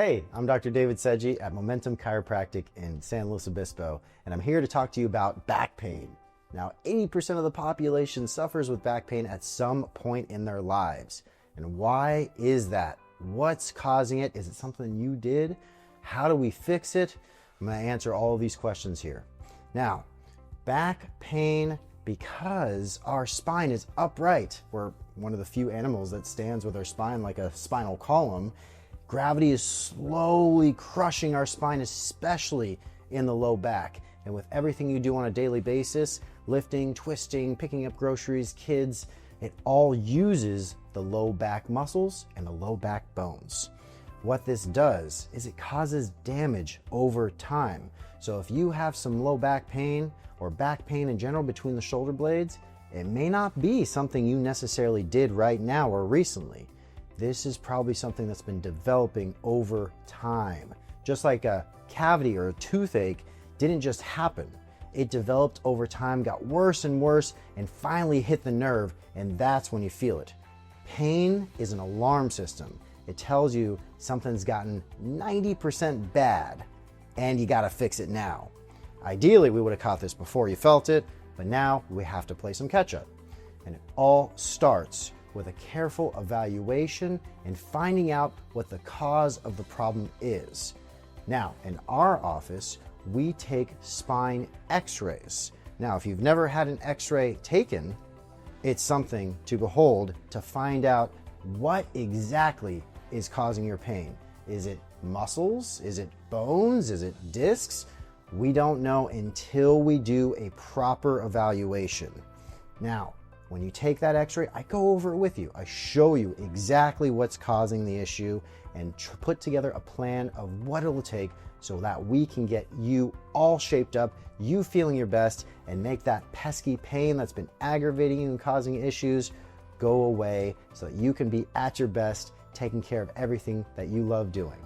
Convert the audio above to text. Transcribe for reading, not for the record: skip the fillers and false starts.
Hey, I'm Dr. David Sedgey at Momentum Chiropractic in San Luis Obispo, and I'm here to talk to you about back pain. Now, 80% of the population suffers with back pain at some point in their lives. And why is that? What's causing it? Is it something you did? How do we fix it? I'm going to answer all of these questions here. Now, back pain, because our spine is upright. We're one of the few animals that stands with our spine like a spinal column. Gravity is slowly crushing our spine, especially in the low back. And with everything you do on a daily basis, lifting, twisting, picking up groceries, kids, it all uses the low back muscles and the low back bones. What this does is it causes damage over time. So if you have some low back pain or back pain in general between the shoulder blades, it may not be something you necessarily did right now or recently. This is probably something that's been developing over time. Just like a cavity or a toothache didn't just happen. It developed over time, got worse and worse, and finally hit the nerve, and that's when you feel it. Pain is an alarm system. It tells you something's gotten 90% bad, and you gotta fix it now. Ideally, we would have caught this before you felt it, but now we have to play some catch up. And it all starts with a careful evaluation and finding out what the cause of the problem is. Now, in our office, we take spine x-rays. Now, if you've never had an x-ray taken, it's something to behold to find out what exactly is causing your pain. Is it muscles? Is it bones? Is it discs? We don't know until we do a proper evaluation. Now, when you take that x-ray, I go over it with you. I show you exactly what's causing the issue and put together a plan of what it'll take so that we can get you all shaped up, you feeling your best, and make that pesky pain that's been aggravating you and causing issues go away so that you can be at your best, taking care of everything that you love doing.